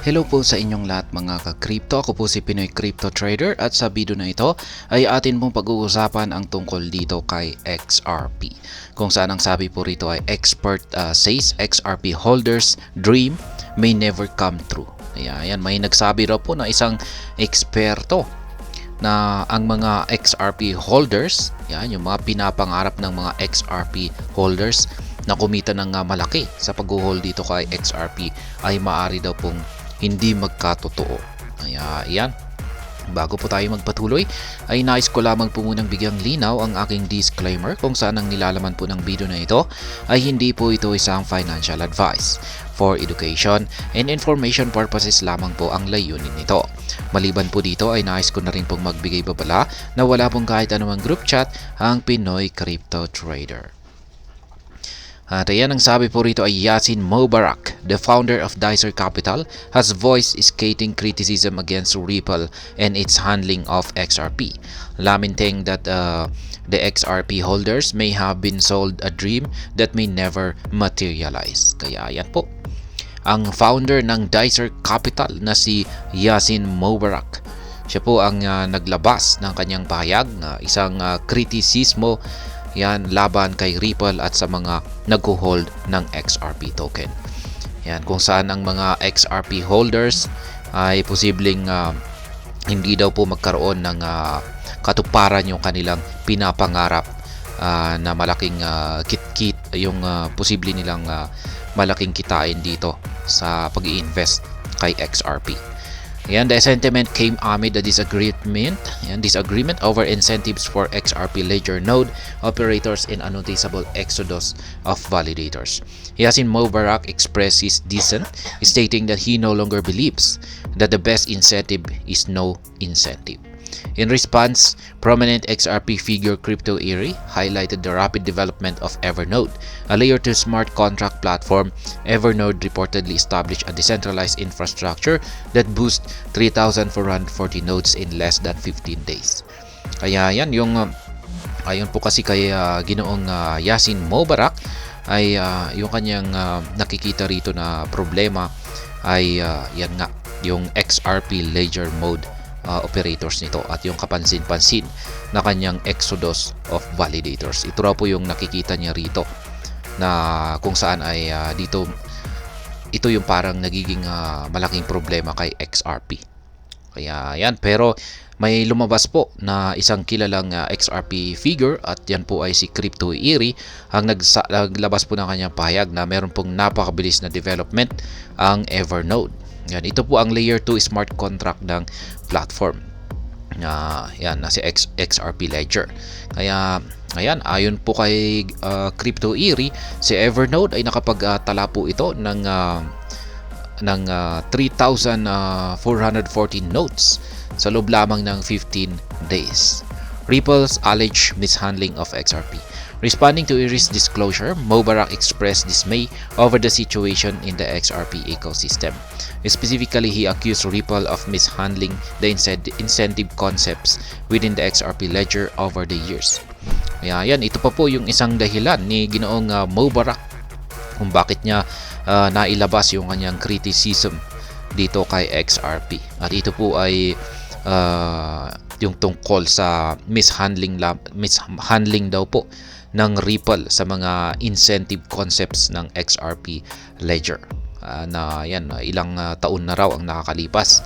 Hello po sa inyong lahat mga ka-crypto. Ako po si Pinoy Crypto Trader at sa video na ito ay atin pong pag-uusapan ang tungkol dito kay XRP. Kung saan ang sabi po rito ay expert says XRP holders dream may never come true. Ayan, may nagsabi raw po na isang eksperto na ang mga XRP holders, yan, yung mga pinapangarap ng mga XRP holders na kumita ng malaki sa pag-hold dito kay XRP ay maaari daw pong hindi magkatotoo. Ayan. Bago po tayo magpatuloy, ay nais ko lamang po munang bigyang linaw ang aking disclaimer kung saan ang nilalaman po ng video na ito ay hindi po ito isang financial advice. For education and information purposes lamang po ang layunin nito. Maliban po dito ay nais ko na rin pong magbigay babala na wala pong kahit anumang group chat ang Pinoy Crypto Trader. At ayan ang sabi po rito ay Yassin Moubarak, the founder of Dicer Capital, has voiced scathing criticism against Ripple and its handling of XRP, lamenting that the XRP holders may have been sold a dream that may never materialize. Kaya ayan po, ang founder ng Dicer Capital na si Yassin Moubarak, siya po ang naglabas ng kanyang pahayag na isang kritisismo yan laban kay Ripple at sa mga nag-hold ng XRP token. Yan, kung saan ang mga XRP holders ay posibleng hindi daw po magkaroon ng katuparan yung kanilang pinapangarap na malaking kit-kit, yung posible nilang malaking kitain dito sa pag-i-invest kay XRP. Yan, the sentiment came amid a disagreement over incentives for XRP ledger node operators and a noticeable exodus of validators. Yassin Moubarak expressed his dissent, stating that he no longer believes that the best incentive is no incentive. In response, prominent XRP figure Crypto Eerie highlighted the rapid development of Evernode, a layer 2 smart contract platform. Evernode reportedly established a decentralized infrastructure that boosts 3,440 nodes in less than 15 days. Kaya yan, ayon po kasi kay Ginoong Yassin Moubarak ay yung kanyang nakikita rito na problema ay yan nga, yung XRP ledger mode operators nito at yung kapansin-pansin na kanyang exodus of validators. Ito raw po yung nakikita niya rito na kung saan ay dito ito yung parang nagiging malaking problema kay XRP. Kaya yan, pero may lumabas po na isang kilalang XRP figure at yan po ay si Crypto Eerie ang naglabas po ng kanyang pahayag na meron pong napakabilis na development ang Evernode. Yan, ito po ang layer 2 smart contract ng platform. Yan, na si XRP Ledger. Kaya ayan, ayon po kay Crypto Eerie, si Evernode ay nakapagtala po ito ng 3,414 nodes sa loob lamang ng 15 days. Ripple's alleged mishandling of XRP. Responding to Eerie's disclosure, Moubarak expressed dismay over the situation in the XRP ecosystem. Specifically, he accused Ripple of mishandling the incentive concepts within the XRP ledger over the years. Kaya yan, ito pa po yung isang dahilan ni Ginoong Moubarak kung bakit niya nailabas yung kanyang criticism dito kay XRP. At ito po ay yung tungkol sa mishandling daw po ng Ripple sa mga incentive concepts ng XRP ledger na yan, ilang taon na raw ang nakakalipas.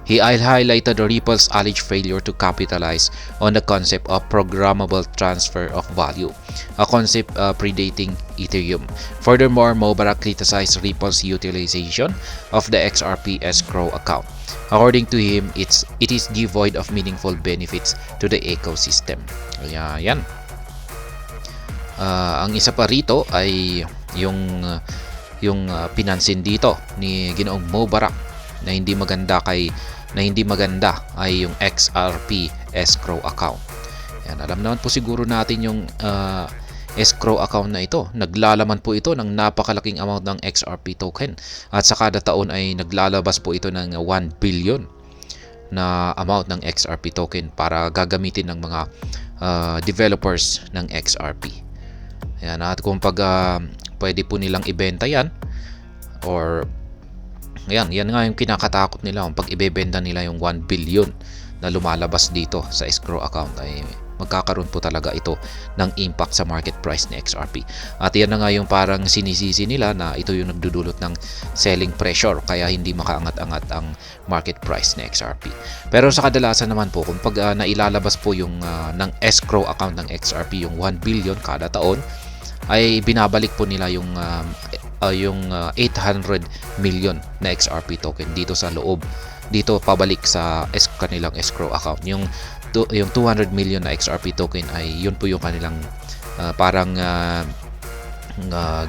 He highlighted Ripple's alleged failure to capitalize on the concept of programmable transfer of value, a concept predating Ethereum. Furthermore, Moubarak criticized Ripple's utilization of the XRP escrow account. According to him, it is devoid of meaningful benefits to the ecosystem. Kaya yan. Ang isa pa rito ay yung pinansin dito ni Ginoong Moubarak na hindi maganda ay yung XRP escrow account. Yan, alam naman po siguro natin yung escrow account na ito. Naglalaman po ito ng napakalaking amount ng XRP token at sa kada taon ay naglalabas po ito ng 1 billion na amount ng XRP token para gagamitin ng mga developers ng XRP. Yan, at kung pwede po nilang ibenta yan or yan nga yung kinakatakot nila kung pag ibebenta nila yung 1 billion na lumalabas dito sa escrow account ay magkakaroon po talaga ito ng impact sa market price ni XRP. At yan na nga yung parang sinisisi nila na ito yung nagdudulot ng selling pressure kaya hindi makaangat-angat ang market price ni XRP. Pero sa kadalasan naman po kung pag nailalabas po yung ng escrow account ng XRP yung 1 billion kada taon ay binabalik po nila yung 800 million na XRP token dito sa loob dito pabalik sa kanilang escrow account. Yung 200 million na XRP token ay yun po yung kanilang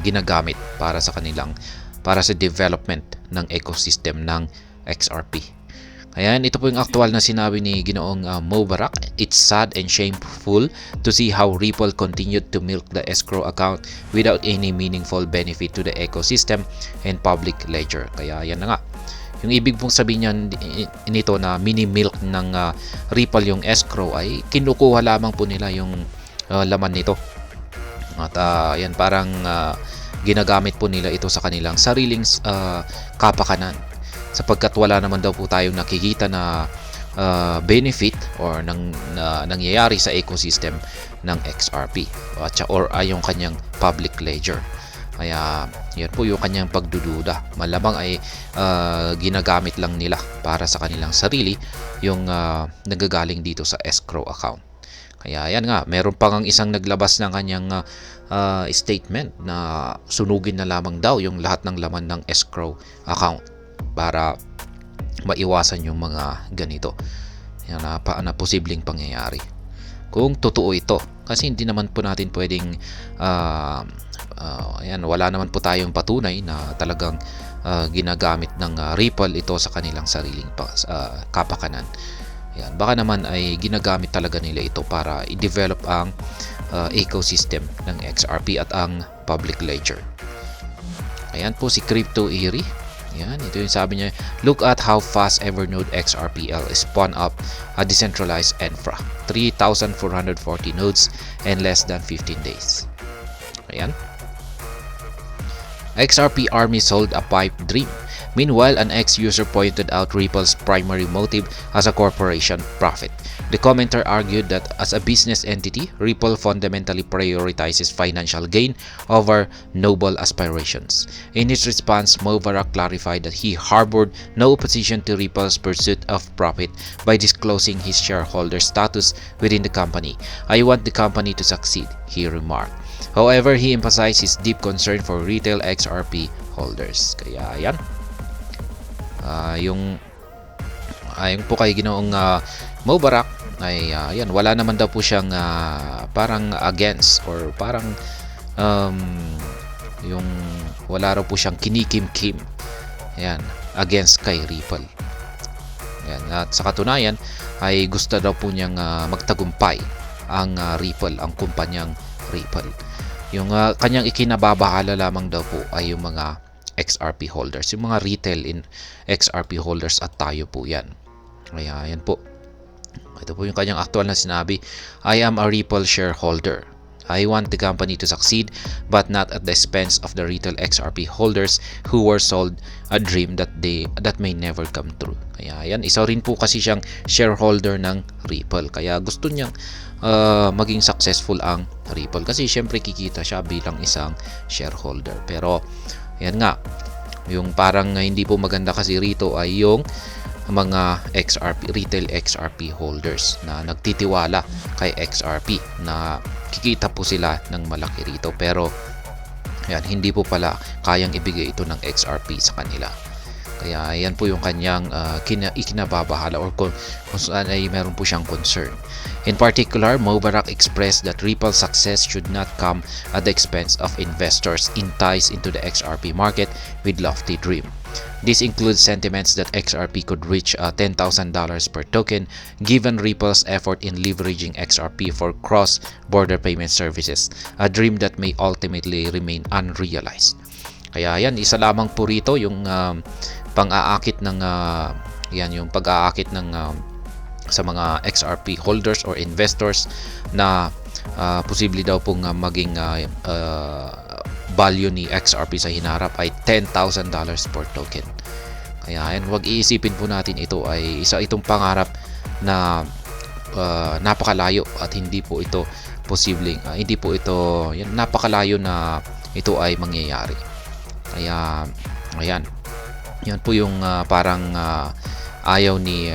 ginagamit para sa development ng ecosystem ng XRP. Ayan, ito po yung aktual na sinabi ni Ginoong Mo Barak. It's sad and shameful to see how Ripple continued to milk the escrow account without any meaningful benefit to the ecosystem and public ledger. Kaya yan na nga. Yung ibig pong sabihin niyan nito na mini-milk ng Ripple yung escrow ay kinukuha lamang po nila yung laman nito. At yan parang ginagamit po nila ito sa kanilang sariling kapakanan. Sapagkat wala naman daw po tayong nakikita na benefit or nangyayari sa ecosystem ng XRP or ay yung kanyang public ledger. Kaya yan po yung kanyang pagdududa. Malamang ay ginagamit lang nila para sa kanilang sarili yung nagagaling dito sa escrow account. Kaya yan nga, meron pa ngang isang naglabas ng kanyang statement na sunugin na lamang daw yung lahat ng laman ng escrow account para maiwasan yung mga ganito yan na posibleng pangyayari. Kung totoo ito, kasi hindi naman po natin pwedeng wala naman po tayong patunay na talagang ginagamit ng Ripple ito sa kanilang sariling kapakanan. Yan, baka naman ay ginagamit talaga nila ito para i-develop ang ecosystem ng XRP at ang public ledger. Ayan po si Crypto Eerie. Yan, ito yung sabi niya, look at how fast Evernode XRPL spun up a decentralized infra. 3,440 nodes in less than 15 days. Ayan. XRP Army sold a pipe dream. Meanwhile, an ex-user pointed out Ripple's primary motive as a corporation profit. The commenter argued that as a business entity, Ripple fundamentally prioritizes financial gain over noble aspirations. In his response, Mo Barak clarified that he harbored no opposition to Ripple's pursuit of profit by disclosing his shareholder status within the company. I want the company to succeed, he remarked. However, he emphasized his deep concern for retail XRP holders. Kaya yan. Yung po kay Ginoong Mo Barak ay yan, wala naman daw po siyang parang against or parang yung wala raw po siyang kinikim-kim yan, against kay Ripple. Yan, at sa katunayan ay gusto daw po niyang magtagumpay ang Ripple, ang kumpanyang Ripple. Yung kanyang ikinababahala lamang daw po ay yung mga XRP holders, yung mga retail in XRP holders at tayo po yan. Kaya yan po. Ito po yung kanyang actual na sinabi, I am a Ripple shareholder. I want the company to succeed but not at the expense of the retail XRP holders who were sold a dream that may never come true. Kaya yan, isa rin po kasi siyang shareholder ng Ripple. Kaya gusto niyang maging successful ang Ripple kasi syempre kikita siya bilang isang shareholder. Pero yan nga, yung parang hindi po maganda kasi rito ay yung mga retail XRP holders na nagtitiwala kay XRP na kikita po sila ng malaki rito, pero yan, hindi po pala kayang ibigay ito ng XRP sa kanila. Kaya yan po yung kanyang ikinababahala or kung saan ay meron po siyang concern. In particular, Mo Barak expressed that Ripple's success should not come at the expense of investors enticed into the XRP market with lofty dream. This includes sentiments that XRP could reach $10,000 per token given Ripple's effort in leveraging XRP for cross-border payment services, a dream that may ultimately remain unrealized. Kaya yan, isa lamang po rito yung pang-aakit ng yung pag-aakit ng sa mga XRP holders or investors na posible daw pong maging value ni XRP sa hinarap ay $10,000 per token. Ayan, wag iisipin po natin ito ay isa itong pangarap na napakalayo at hindi po ito posibleng hindi po ito yan, napakalayo na ito ay mangyayari. Kaya ayan, yan po yung parang ayaw ni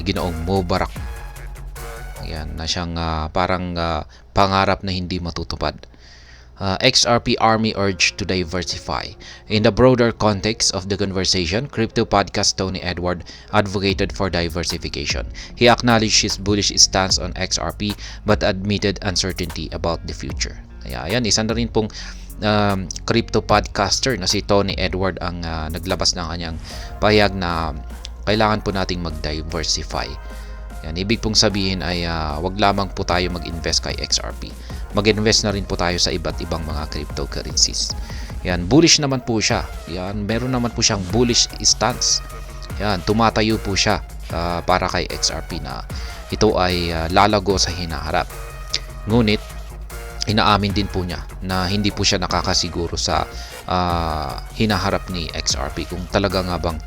Ginoong Mubarak. Ayan, na siyang parang pangarap na hindi matutupad. XRP Army urged to diversify. In the broader context of the conversation, crypto podcast Tony Edward advocated for diversification. He acknowledged his bullish stance on XRP but admitted uncertainty about the future. Ayan, isa na rin pong crypto podcaster na si Tony Edward ang naglabas ng kanyang pahayag na kailangan po nating mag-diversify. Yan, ibig pong sabihin ay wag lamang po tayo mag-invest kay XRP. Mag-invest na rin po tayo sa iba't ibang mga cryptocurrencies. Yan, bullish naman po siya. Yan, meron naman po siyang bullish stance. Yan, tumatayo po siya para kay XRP na ito ay lalago sa hinaharap. Ngunit, inaamin din po niya na hindi po siya nakakasiguro sa hinaharap ni XRP kung talaga nga bang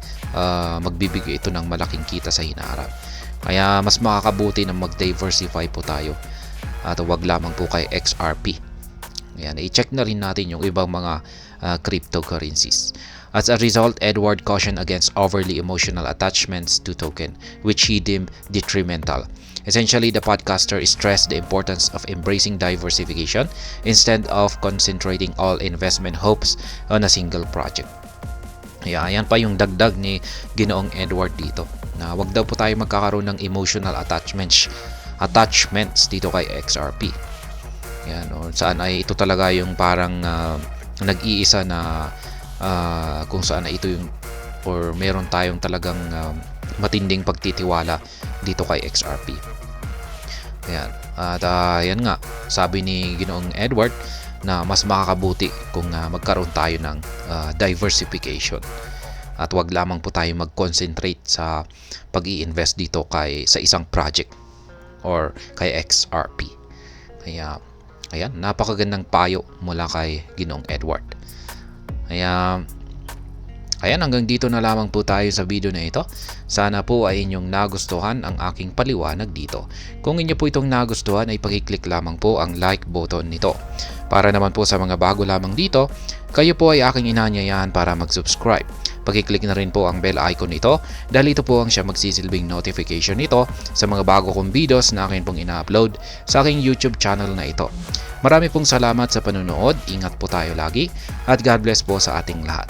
magbibigay ito ng malaking kita sa hinaharap. Kaya mas makakabuti na mag-diversify po tayo at wag lamang po kay XRP. Ayan, i-check na rin natin yung ibang mga cryptocurrencies. As a result, Edward cautioned against overly emotional attachments to token, which he deemed detrimental. Essentially, the podcaster stressed the importance of embracing diversification instead of concentrating all investment hopes on a single project. Ayan pa yung dagdag ni Ginoong Edward dito, na wag daw po tayo magkakaroon ng emotional attachments dito kay XRP. Yan, o saan ay ito talaga yung parang nag-iisa na kung saan na ito yung or meron tayong talagang matinding pagtitiwala dito kay XRP. Ayan. At yan nga, sabi ni Ginoong Edward na mas makakabuti kung magkaroon tayo ng diversification. At wag lamang po tayo mag-concentrate sa pag-i-invest dito sa isang project or kay XRP. Kaya ayan, napakagandang payo mula kay Ginoong Edward. Kaya ayan, hanggang dito na lamang po tayo sa video na ito. Sana po ay inyong nagustuhan ang aking paliwanag dito. Kung inyo po itong nagustuhan ay pakiclick lamang po ang like button nito. Para naman po sa mga bago lamang dito, kayo po ay aking inanyayahan para mag-subscribe. Pakiclick na rin po ang bell icon nito dahil ito po ang siya magsisilbing notification nito sa mga bago kong videos na akin pong ina-upload sa aking YouTube channel na ito. Marami pong salamat sa panunood, ingat po tayo lagi at God bless po sa ating lahat.